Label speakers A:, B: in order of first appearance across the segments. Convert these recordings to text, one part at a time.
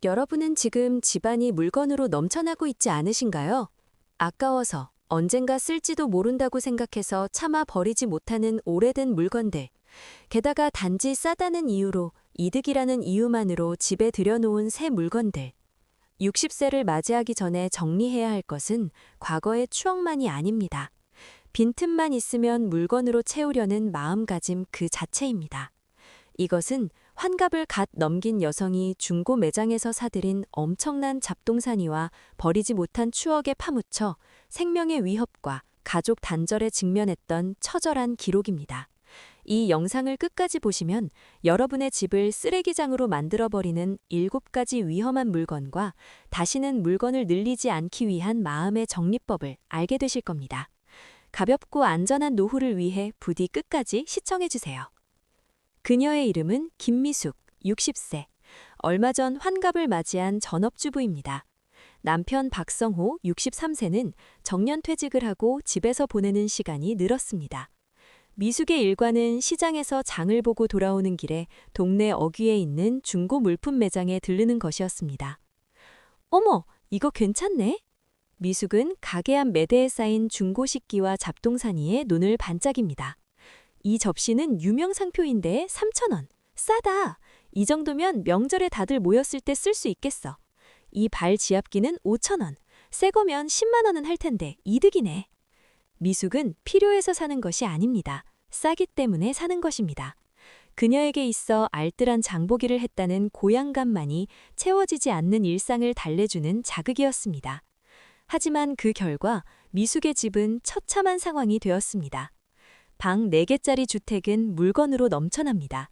A: 여러분은 지금 집안이 물건으로 넘쳐나고 있지 않으신가요? 아까워서 언젠가 쓸지도 모른다고 생각해서 차마 버리지 못하는 오래된 물건들. 게다가 단지 싸다는 이유로 이득이라는 이유만으로 집에 들여놓은 새 물건들. 60세를 맞이하기 전에 정리해야 할 것은 과거의 추억만이 아닙니다. 빈틈만 있으면 물건으로 채우려는 마음가짐 그 자체입니다. 이것은 환갑을 갓 넘긴 여성이 중고 매장에서 사들인 엄청난 잡동사니와 버리지 못한 추억에 파묻혀 생명의 위협과 가족 단절에 직면했던 처절한 기록입니다. 이 영상을 끝까지 보시면 여러분의 집을 쓰레기장으로 만들어버리는 7가지 위험한 물건과 다시는 물건을 늘리지 않기 위한 마음의 정리법을 알게 되실 겁니다. 가볍고 안전한 노후를 위해 부디 끝까지 시청해주세요. 그녀의 이름은 김미숙, 60세. 얼마 전 환갑을 맞이한 전업주부입니다. 남편 박성호, 63세는 정년퇴직을 하고 집에서 보내는 시간이 늘었습니다. 미숙의 일과는 시장에서 장을 보고 돌아오는 길에 동네 어귀에 있는 중고 물품 매장에 들르는 것이었습니다. 어머, 이거 괜찮네? 미숙은 가게 앞 매대에 쌓인 중고 식기와 잡동사니에 눈을 반짝입니다. 이 접시는 유명 상표인데 3,000원. 싸다. 이 정도면 명절에 다들 모였을 때 쓸 수 있겠어. 이 발 지압기는 5,000원. 새 거면 10만 원은 할 텐데 이득이네. 미숙은 필요해서 사는 것이 아닙니다. 싸기 때문에 사는 것입니다. 그녀에게 있어 알뜰한 장보기를 했다는 고향감만이 채워지지 않는 일상을 달래주는 자극이었습니다. 하지만 그 결과 미숙의 집은 처참한 상황이 되었습니다. 방 4개짜리 주택은 물건으로 넘쳐납니다.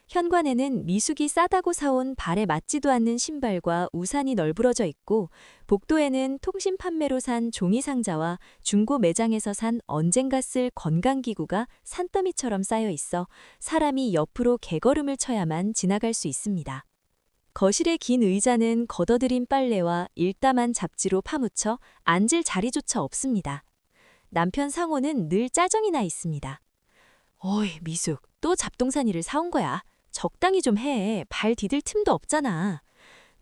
A: 현관에는 미숙이 싸다고 사온 발에 맞지도 않는 신발과 우산이 널브러져 있고, 복도에는 통신 판매로 산 종이 상자와 중고 매장에서 산 언젠가 쓸 건강기구가 산더미처럼 쌓여 있어 사람이 옆으로 개걸음을 쳐야만 지나갈 수 있습니다. 거실의 긴 의자는 걷어들인 빨래와 일담한 잡지로 파묻혀 앉을 자리조차 없습니다. 남편 상호는 늘 짜증이 나 있습니다. 어이, 미숙, 또 잡동사니를 사온 거야. 적당히 좀 해. 발 디딜 틈도 없잖아.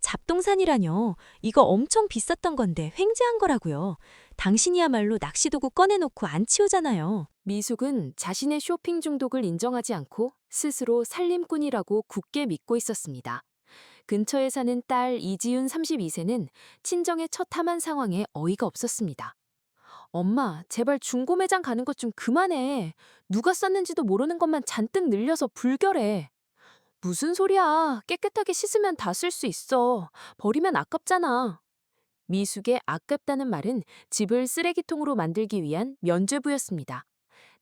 A: 잡동사니라뇨. 이거 엄청 비쌌던 건데 횡재한 거라고요. 당신이야말로 낚시도구 꺼내놓고 안 치우잖아요. 미숙은 자신의 쇼핑 중독을 인정하지 않고 스스로 살림꾼이라고 굳게 믿고 있었습니다. 근처에 사는 딸 이지윤 32세는 친정의 첫 함한 상황에 어이가 없었습니다. 엄마, 제발 중고 매장 가는 것 좀 그만해. 누가 썼는지도 모르는 것만 잔뜩 늘려서 불결해. 무슨 소리야. 깨끗하게 씻으면 다 쓸 수 있어. 버리면 아깝잖아. 미숙의 아깝다는 말은 집을 쓰레기통으로 만들기 위한 면죄부였습니다.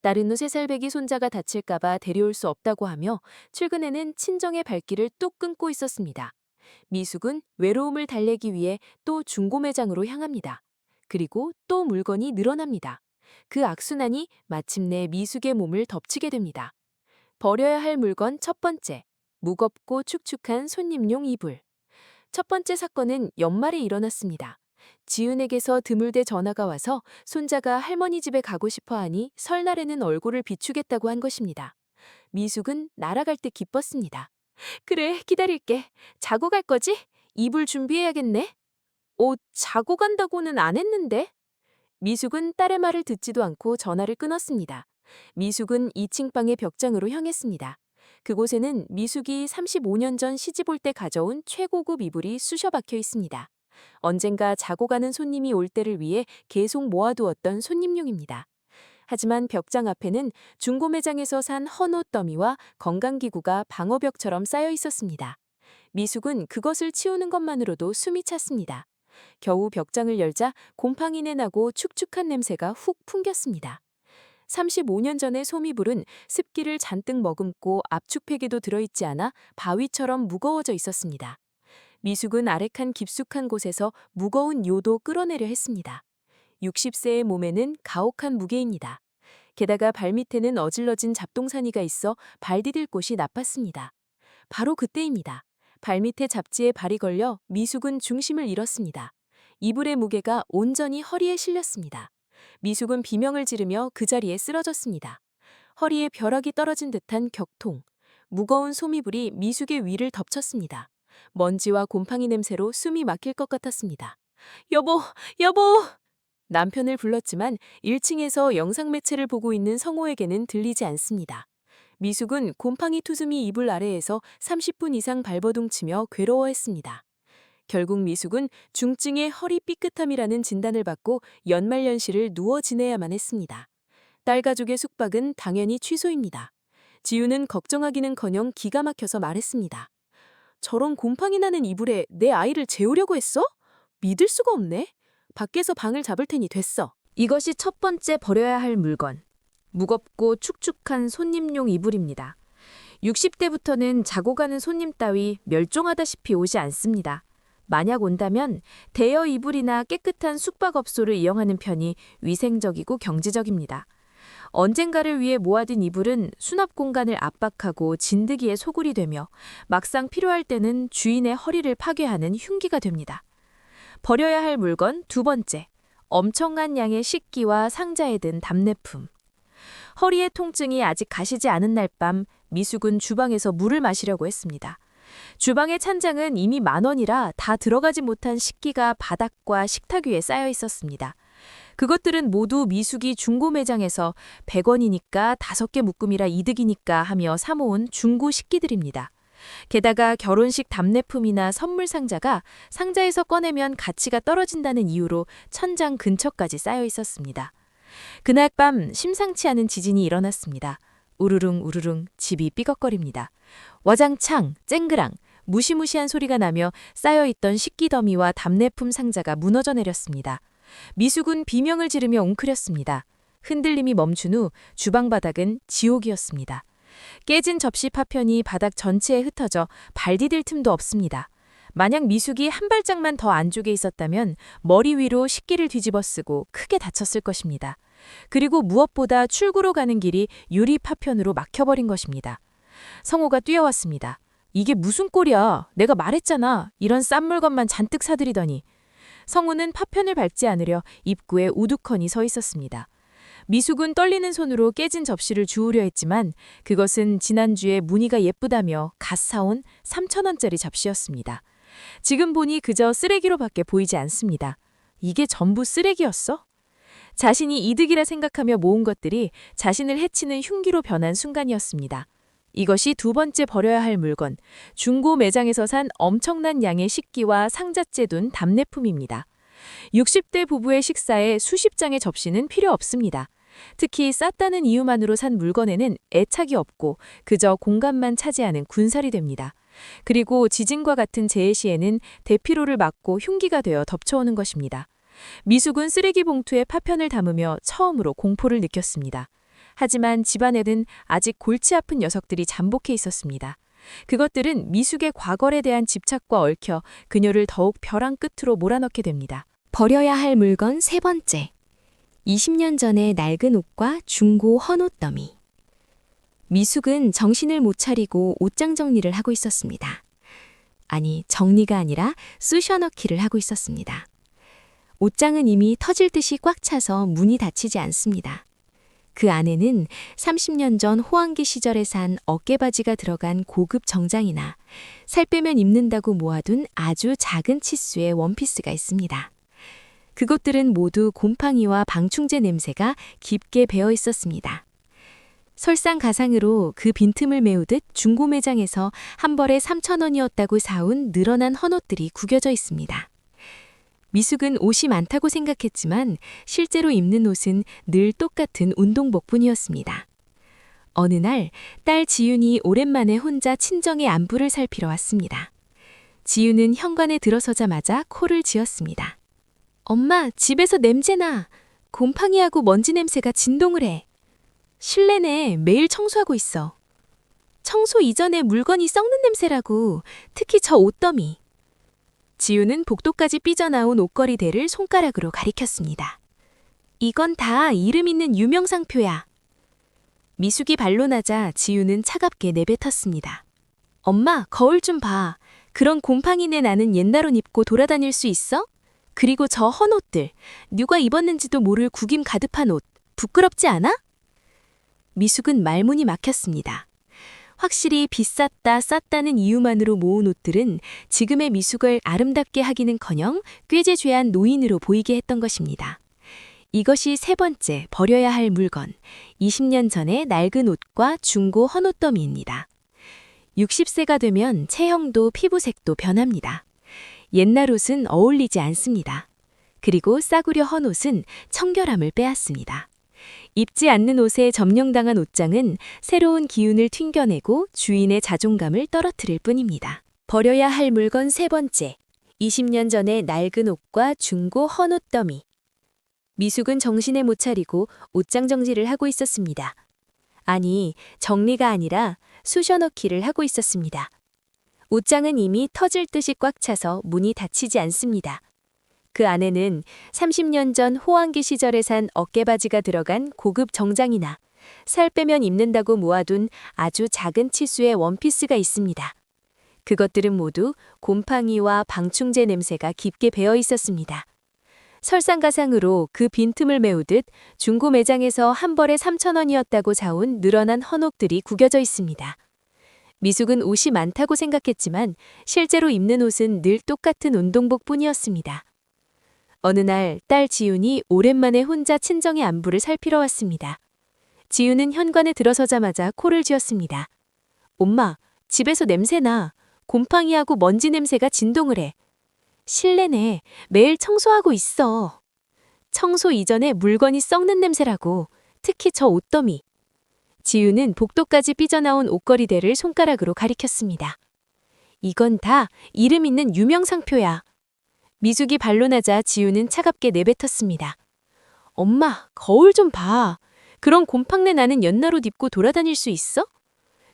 A: 다른 후 3살배기 손자가 다칠까봐 데려올 수 없다고 하며 출근에는 친정의 발길을 뚝 끊고 있었습니다. 미숙은 외로움을 달래기 위해 또 중고 매장으로 향합니다. 그리고 또 물건이 늘어납니다. 그 악순환이 마침내 미숙의 몸을 덮치게 됩니다. 버려야 할 물건 첫 번째, 무겁고 축축한 손님용 이불. 첫 번째 사건은 연말에 일어났습니다. 지윤에게서 드물게 전화가 와서 손자가 할머니 집에 가고 싶어 하니 설날에는 얼굴을 비추겠다고 한 것입니다. 미숙은 날아갈 때 기뻤습니다. 그래, 기다릴게. 자고 갈 거지? 이불 준비해야겠네. 자고 간다고는 안 했는데? 미숙은 딸의 말을 듣지도 않고 전화를 끊었습니다. 미숙은 2층 방의 벽장으로 향했습니다. 그곳에는 미숙이 35년 전 시집 올 때 가져온 최고급 이불이 쑤셔 박혀 있습니다. 언젠가 자고 가는 손님이 올 때를 위해 계속 모아두었던 손님용입니다. 하지만 벽장 앞에는 중고 매장에서 산 헌옷 더미와 건강기구가 방어벽처럼 쌓여 있었습니다. 미숙은 그것을 치우는 것만으로도 숨이 찼습니다. 겨우 벽장을 열자 곰팡이내 나고 축축한 냄새가 훅 풍겼습니다. 35년 전의 소미불은 습기를 잔뜩 머금고 압축팩에도 들어있지 않아 바위처럼 무거워져 있었습니다. 미숙은 아래칸 깊숙한 곳에서 무거운 요도 끌어내려 했습니다. 60세의 몸에는 가혹한 무게입니다. 게다가 발밑에는 어질러진 잡동사니가 있어 발 디딜 곳이 나빴습니다. 바로 그때입니다. 발밑에 잡지에 발이 걸려 미숙은 중심을 잃었습니다. 이불의 무게가 온전히 허리에 실렸습니다. 미숙은 비명을 지르며 그 자리에 쓰러졌습니다. 허리에 벼락이 떨어진 듯한 격통, 무거운 소미불이 미숙의 위를 덮쳤습니다.
B: 먼지와 곰팡이 냄새로 숨이 막힐 것 같았습니다. 여보, 여보! 남편을 불렀지만 1층에서 영상 매체를 보고 있는 성호에게는 들리지 않습니다. 미숙은 곰팡이 투수미 이불 아래에서 30분 이상 발버둥치며 괴로워했습니다. 결국 미숙은 중증의 허리 삐끗함이라는 진단을 받고 연말연시를 누워 지내야만 했습니다. 딸 가족의 숙박은 당연히 취소입니다. 지우는 걱정하기는커녕 기가 막혀서 말했습니다. 저런 곰팡이 나는 이불에 내 아이를 재우려고 했어? 믿을 수가 없네. 밖에서 방을 잡을 테니 됐어.
A: 이것이 첫 번째 버려야 할 물건. 무겁고 축축한 손님용 이불입니다. 60대부터는 자고 가는 손님 따위 멸종하다시피 오지 않습니다. 만약 온다면 대여 이불이나 깨끗한 숙박업소를 이용하는 편이 위생적이고 경제적입니다. 언젠가를 위해 모아둔 이불은 수납 공간을 압박하고 진드기의 소굴이 되며 막상 필요할 때는 주인의 허리를 파괴하는 흉기가 됩니다. 버려야 할 물건 두 번째, 엄청난 양의 식기와 상자에 든 답례품. 허리의 통증이 아직 가시지 않은 날 밤 미숙은 주방에서 물을 마시려고 했습니다. 주방의 찬장은 이미 10,000원이라 다 들어가지 못한 식기가 바닥과 식탁 위에 쌓여 있었습니다. 그것들은 모두 미숙이 중고 매장에서 100원이니까 5개 묶음이라 이득이니까 하며 사모은 중고 식기들입니다. 게다가 결혼식 답례품이나 선물 상자가 상자에서 꺼내면 가치가 떨어진다는 이유로 천장 근처까지 쌓여 있었습니다. 그날 밤 심상치 않은 지진이 일어났습니다. 우르릉 우르릉 집이 삐걱거립니다. 와장창, 쨍그랑, 무시무시한 소리가 나며 쌓여있던 식기 더미와 답례품 상자가 무너져 내렸습니다. 미숙은 비명을 지르며 웅크렸습니다. 흔들림이 멈춘 후 주방 바닥은 지옥이었습니다. 깨진 접시 파편이 바닥 전체에 흩어져 발 디딜 틈도 없습니다. 만약 미숙이 한 발짝만 더 안쪽에 있었다면 머리 위로 식기를 뒤집어 쓰고 크게 다쳤을 것입니다. 그리고 무엇보다 출구로 가는 길이 유리 파편으로 막혀버린 것입니다. 성호가 뛰어왔습니다. 이게 무슨 꼴이야? 내가 말했잖아. 이런 싼 물건만 잔뜩 사들이더니. 성우는 파편을 밟지 않으려 입구에 우두커니 서 있었습니다. 미숙은 떨리는 손으로 깨진 접시를 주우려 했지만 그것은 지난주에 무늬가 예쁘다며 갓 사온 3,000원짜리 접시였습니다. 지금 보니 그저 쓰레기로밖에 보이지 않습니다. 이게 전부 쓰레기였어? 자신이 이득이라 생각하며 모은 것들이 자신을 해치는 흉기로 변한 순간이었습니다. 이것이 두 번째 버려야 할 물건, 중고 매장에서 산 엄청난 양의 식기와 상자째 둔 답례품입니다. 60대 부부의 식사에 수십 장의 접시는 필요 없습니다. 특히 쌌다는 이유만으로 산 물건에는 애착이 없고 그저 공간만 차지하는 군살이 됩니다. 그리고 지진과 같은 재해 시에는 대피로를 막고 흉기가 되어 덮쳐오는 것입니다. 미숙은 쓰레기 봉투에 파편을 담으며 처음으로 공포를 느꼈습니다. 하지만 집안에는 아직 골치 아픈 녀석들이 잠복해 있었습니다. 그것들은 미숙의 과거에 대한 집착과 얽혀 그녀를 더욱 벼랑 끝으로 몰아넣게 됩니다. 버려야 할 물건 세 번째. 20년 전의 낡은 옷과 중고 헌옷 더미. 미숙은 정신을 못 차리고 옷장 정리를 하고 있었습니다. 아니, 정리가 아니라 쑤셔넣기를 하고 있었습니다. 옷장은 이미 터질 듯이 꽉 차서 문이 닫히지 않습니다. 그 안에는 30년 전 호황기 시절에 산 어깨바지가 들어간 고급 정장이나 살 빼면 입는다고 모아둔 아주 작은 치수의 원피스가 있습니다. 그것들은 모두 곰팡이와 방충제 냄새가 깊게 배어 있었습니다. 설상가상으로 그 빈틈을 메우듯 중고 매장에서 한 벌에 3,000원이었다고 사온 늘어난 헌옷들이 구겨져 있습니다. 미숙은 옷이 많다고 생각했지만 실제로 입는 옷은 늘 똑같은 운동복뿐이었습니다. 어느 날 딸 지윤이 오랜만에 혼자 친정의 안부를 살피러 왔습니다. 지윤은 현관에 들어서자마자 코를 쥐었습니다. 엄마, 집에서 냄새나. 곰팡이하고 먼지 냄새가 진동을 해. 실내내 매일 청소하고 있어. 청소 이전에 물건이 썩는 냄새라고, 특히 저 옷더미. 지우는 복도까지 삐져나온 옷걸이대를 손가락으로 가리켰습니다. 이건 다 이름 있는 유명상표야. 미숙이 반론하자 지우는 차갑게 내뱉었습니다. 엄마, 거울 좀 봐. 그런 곰팡이네 나는 옛날 옷 입고 돌아다닐 수 있어? 그리고 저 헌옷들, 누가 입었는지도 모를 구김 가득한 옷, 부끄럽지 않아? 미숙은 말문이 막혔습니다.
B: 확실히 비쌌다, 쌌다는 이유만으로 모은 옷들은 지금의 미숙을 아름답게 하기는커녕 꾀죄죄한 노인으로 보이게 했던 것입니다. 이것이 세 번째 버려야 할 물건, 20년 전의 낡은 옷과 중고 헌옷더미입니다. 60세가 되면 체형도 피부색도 변합니다. 옛날 옷은 어울리지 않습니다. 그리고 싸구려 헌옷은 청결함을 빼앗습니다. 입지 않는 옷에 점령당한 옷장은 새로운 기운을 튕겨내고 주인의 자존감을 떨어뜨릴 뿐입니다. 버려야 할 물건 세 번째, 20년 전의 낡은 옷과 중고 헌옷더미. 미숙은 정신을 못 차리고 옷장 정리를 하고 있었습니다. 아니, 정리가 아니라 쑤셔넣기를 하고 있었습니다. 옷장은 이미 터질 듯이 꽉 차서 문이 닫히지 않습니다. 그 안에는 30년 전 호황기 시절에 산 어깨바지가 들어간 고급 정장이나 살 빼면 입는다고 모아둔 아주 작은 치수의 원피스가 있습니다. 그것들은 모두 곰팡이와 방충제 냄새가 깊게 배어 있었습니다. 설상가상으로 그 빈틈을 메우듯 중고 매장에서 한 벌에 3,000원이었다고 자온 늘어난 헌옷들이 구겨져 있습니다. 미숙은 옷이 많다고 생각했지만 실제로 입는 옷은 늘 똑같은 운동복뿐이었습니다. 어느 날 딸 지윤이 오랜만에 혼자 친정의 안부를 살피러 왔습니다. 지윤은 현관에 들어서자마자 코를 쥐었습니다. 엄마, 집에서 냄새나. 곰팡이하고 먼지 냄새가 진동을 해. 실내네. 매일 청소하고 있어. 청소 이전에 물건이 썩는 냄새라고. 특히 저 옷더미. 지윤은 복도까지 삐져나온 옷걸이대를 손가락으로 가리켰습니다. 이건 다 이름 있는 유명 상표야. 미숙이 반론하자 지윤은 차갑게 내뱉었습니다. 엄마, 거울 좀 봐. 그런 곰팡내 나는 옛날 옷 입고 돌아다닐 수 있어?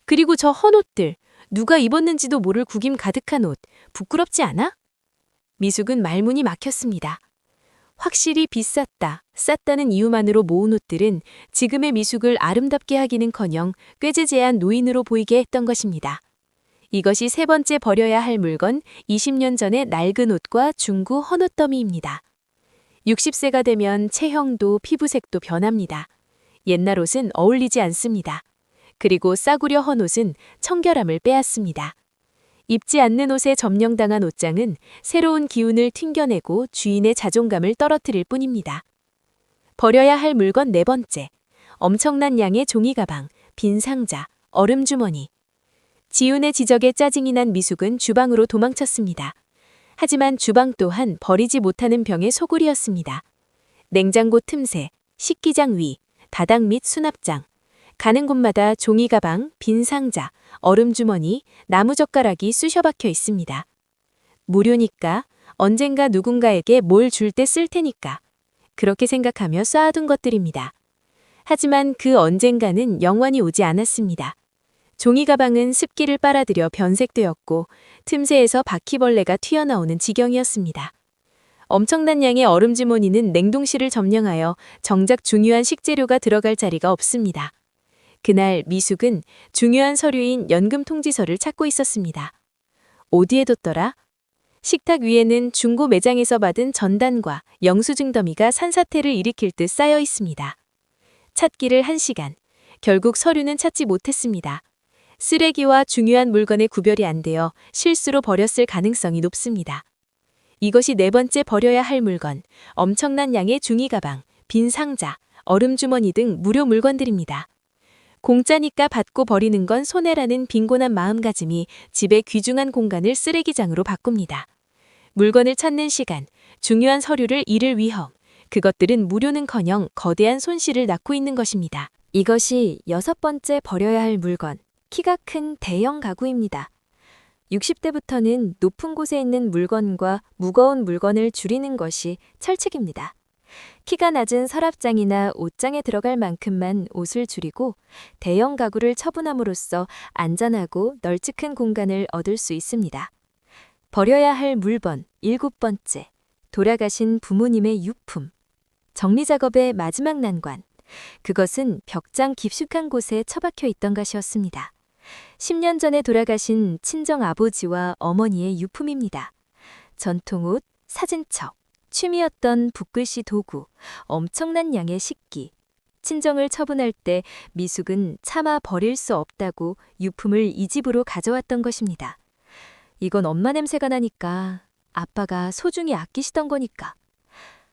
B: 그리고 저 헌옷들, 누가 입었는지도 모를 구김 가득한 옷, 부끄럽지 않아? 미숙은 말문이 막혔습니다. 확실히 비쌌다, 쌌다는 이유만으로 모은 옷들은 지금의 미숙을 아름답게 하기는커녕 꾀죄죄한 노인으로 보이게 했던 것입니다. 이것이 세 번째 버려야 할 물건, 20년 전의 낡은 옷과 중고 헌옷더미입니다. 60세가 되면 체형도 피부색도 변합니다. 옛날 옷은 어울리지 않습니다. 그리고 싸구려 헌옷은 청결함을 빼앗습니다. 입지 않는 옷에 점령당한 옷장은 새로운 기운을 튕겨내고 주인의 자존감을 떨어뜨릴 뿐입니다. 버려야 할 물건 네 번째, 엄청난 양의 종이가방, 빈 상자, 얼음주머니. 지윤의 지적에 짜증이 난 미숙은 주방으로 도망쳤습니다. 하지만 주방 또한 버리지 못하는 병의 소굴이었습니다. 냉장고 틈새, 식기장 위, 바닥 및 수납장. 가는 곳마다 종이가방, 빈 상자, 얼음주머니, 나무젓가락이 쑤셔박혀 있습니다. 무료니까, 언젠가 누군가에게 뭘 줄 때 쓸 테니까. 그렇게 생각하며 쌓아둔 것들입니다. 하지만 그 언젠가는 영원히 오지 않았습니다. 종이가방은 습기를 빨아들여 변색되었고 틈새에서 바퀴벌레가 튀어나오는 지경이었습니다. 엄청난 양의 얼음주머니는 냉동실을 점령하여 정작 중요한 식재료가 들어갈 자리가 없습니다. 그날 미숙은 중요한 서류인 연금통지서를 찾고 있었습니다. 어디에 뒀더라? 식탁 위에는 중고 매장에서 받은 전단과 영수증 더미가 산사태를 일으킬 듯 쌓여 있습니다. 찾기를 1시간. 결국 서류는 찾지 못했습니다. 쓰레기와 중요한 물건의 구별이 안 되어 실수로 버렸을 가능성이 높습니다. 이것이 네 번째 버려야 할 물건, 엄청난 양의 종이가방, 빈 상자, 얼음주머니 등 무료 물건들입니다. 공짜니까 받고 버리는 건 손해라는 빈곤한 마음가짐이 집의 귀중한 공간을 쓰레기장으로 바꿉니다. 물건을 찾는 시간, 중요한 서류를 잃을 위험, 그것들은 무료는커녕 거대한 손실을 낳고 있는 것입니다. 이것이 여섯 번째 버려야 할 물건, 키가 큰 대형 가구입니다. 60대부터는 높은 곳에 있는 물건과 무거운 물건을 줄이는 것이 철칙입니다. 키가 낮은 서랍장이나 옷장에 들어갈 만큼만 옷을 줄이고 대형 가구를 처분함으로써 안전하고 널찍한 공간을 얻을 수 있습니다. 버려야 할 물건 7번째, 돌아가신 부모님의 유품. 정리작업의 마지막 난관. 그것은 벽장 깊숙한 곳에 처박혀 있던 것이었습니다. 10년 전에 돌아가신 친정 아버지와 어머니의 유품입니다. 전통옷, 사진첩, 취미였던 붓글씨 도구, 엄청난 양의 식기.
A: 친정을 처분할 때 미숙은 차마 버릴 수 없다고 유품을 이 집으로 가져왔던 것입니다. 이건 엄마 냄새가 나니까, 아빠가 소중히 아끼시던 거니까.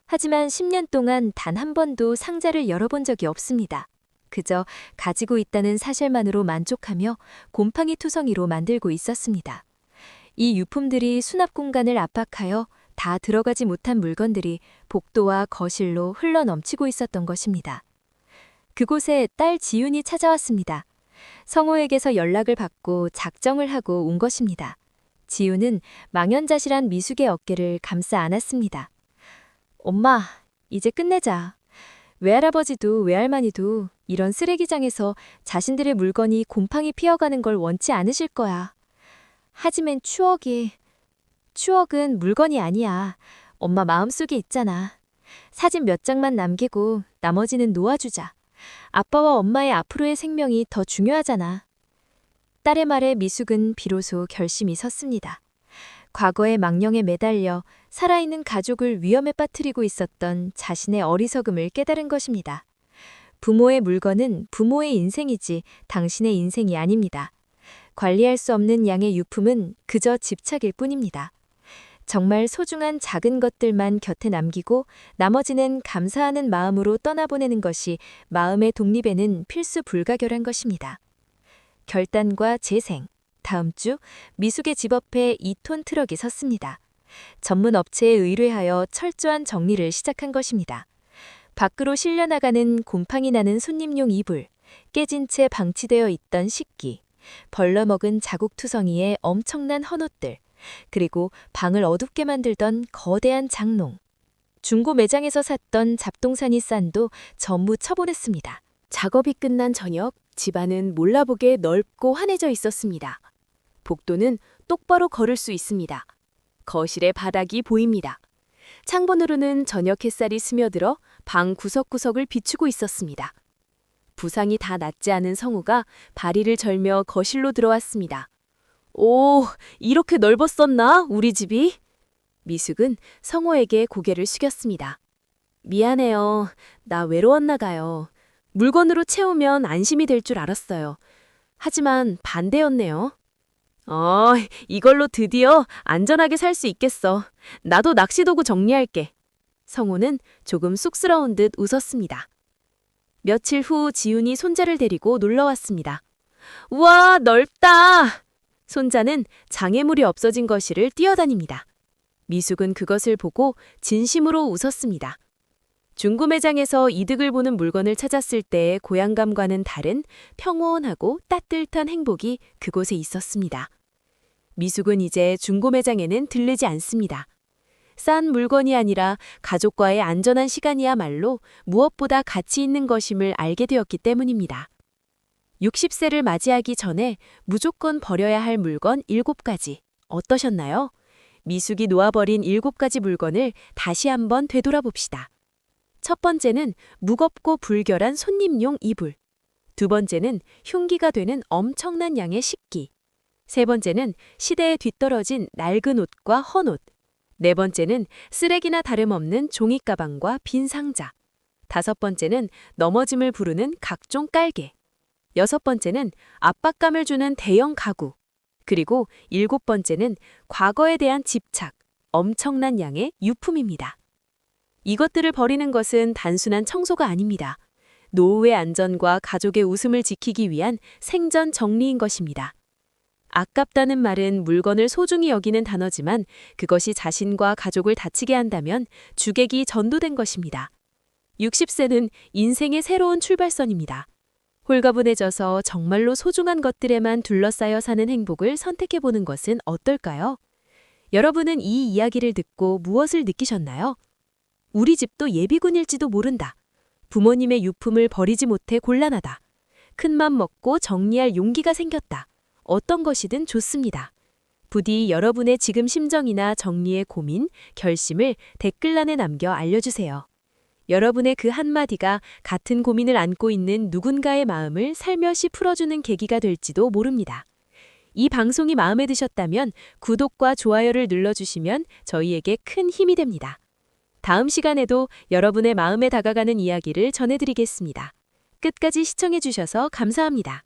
A: 하지만 10년 동안 단 한 번도 상자를 열어본 적이 없습니다. 그저 가지고 있다는 사실만으로 만족하며 곰팡이 투성이로 만들고 있었습니다. 이 유품들이 수납 공간을 압박하여 다 들어가지 못한 물건들이 복도와 거실로 흘러넘치고 있었던 것입니다. 그곳에 딸 지윤이 찾아왔습니다. 성호에게서 연락을 받고 작정을 하고 온 것입니다. 지윤은 망연자실한 미숙의 어깨를 감싸 안았습니다. 엄마, 이제 끝내자. 외할아버지도 외할머니도 이런 쓰레기장에서 자신들의 물건이 곰팡이 피어가는 걸 원치 않으실 거야. 하지만 추억은 물건이 아니야. 엄마 마음속에 있잖아. 사진 몇 장만 남기고 나머지는 놓아주자. 아빠와 엄마의 앞으로의 생명이 더 중요하잖아. 딸의 말에 미숙은 비로소 결심이 섰습니다. 과거의 망령에 매달려 살아있는 가족을 위험에 빠뜨리고 있었던 자신의 어리석음을 깨달은 것입니다. 부모의 물건은 부모의 인생이지 당신의 인생이 아닙니다. 관리할 수 없는 양의 유품은 그저 집착일 뿐입니다. 정말 소중한 작은 것들만 곁에 남기고 나머지는 감사하는 마음으로 떠나보내는 것이 마음의 독립에는 필수 불가결한 것입니다. 결단과 재생. 다음 주 미숙의 집 앞에 2톤 트럭이 섰습니다. 전문 업체에 의뢰하여 철저한 정리를 시작한 것입니다. 밖으로 실려나가는 곰팡이 나는 손님용 이불, 깨진 채 방치되어 있던 식기, 벌러먹은 자국투성이의 엄청난 헌옷들, 그리고 방을 어둡게 만들던 거대한 장롱. 중고 매장에서 샀던 잡동사니 싼도 전부 처분했습니다.
B: 작업이 끝난 저녁, 집안은 몰라보게 넓고 환해져 있었습니다. 복도는 똑바로 걸을 수 있습니다. 거실의 바닥이 보입니다. 창문으로는 저녁 햇살이 스며들어 방 구석구석을 비추고 있었습니다. 부상이 다 낫지 않은 성우가 바리를 절며 거실로 들어왔습니다. 오, 이렇게 넓었었나, 우리 집이? 미숙은 성호에게 고개를 숙였습니다. 미안해요. 나 외로웠나 가요. 물건으로 채우면 안심이 될 줄 알았어요. 하지만 반대였네요. 이걸로 드디어 안전하게 살 수 있겠어. 나도 낚시도구 정리할게. 성호는 조금 쑥스러운 듯 웃었습니다. 며칠 후 지훈이 손자를 데리고 놀러 왔습니다. 우와, 넓다! 손자는 장애물이 없어진 거실을 뛰어다닙니다. 미숙은 그것을 보고 진심으로 웃었습니다. 중고 매장에서 이득을 보는 물건을 찾았을 때의 고향감과는 다른 평온하고 따뜻한 행복이 그곳에 있었습니다. 미숙은 이제 중고 매장에는 들르지 않습니다. 싼 물건이 아니라 가족과의 안전한 시간이야말로 무엇보다 가치 있는 것임을 알게 되었기 때문입니다. 60세를 맞이하기 전에 무조건 버려야 할 물건 7가지. 어떠셨나요? 미숙이 놓아버린 7가지 물건을 다시 한번 되돌아봅시다. 첫 번째는 무겁고 불결한 손님용 이불. 두 번째는 흉기가 되는 엄청난 양의 식기. 세 번째는 시대에 뒤떨어진 낡은 옷과 헌옷. 네 번째는 쓰레기나 다름없는 종이가방과 빈 상자. 다섯 번째는 넘어짐을 부르는 각종 깔개. 여섯 번째는 압박감을 주는 대형 가구. 그리고 7번째는 과거에 대한 집착, 엄청난 양의 유품입니다. 이것들을 버리는 것은 단순한 청소가 아닙니다. 노후의 안전과 가족의 웃음을 지키기 위한 생전 정리인 것입니다. 아깝다는 말은 물건을 소중히 여기는 단어지만 그것이 자신과 가족을 다치게 한다면 주객이 전도된 것입니다. 60세는 인생의 새로운 출발선입니다. 홀가분해져서 정말로 소중한 것들에만 둘러싸여 사는 행복을 선택해보는 것은 어떨까요? 여러분은 이 이야기를 듣고 무엇을 느끼셨나요? 우리 집도 예비군일지도 모른다. 부모님의 유품을 버리지 못해 곤란하다. 큰맘 먹고 정리할 용기가 생겼다. 어떤 것이든 좋습니다. 부디 여러분의 지금 심정이나 정리의 고민, 결심을 댓글란에 남겨 알려주세요. 여러분의 그 한마디가 같은 고민을 안고 있는 누군가의 마음을 살며시 풀어주는 계기가 될지도 모릅니다. 이 방송이 마음에 드셨다면 구독과 좋아요를 눌러주시면 저희에게 큰 힘이 됩니다. 다음 시간에도 여러분의 마음에 다가가는 이야기를 전해드리겠습니다. 끝까지 시청해주셔서 감사합니다.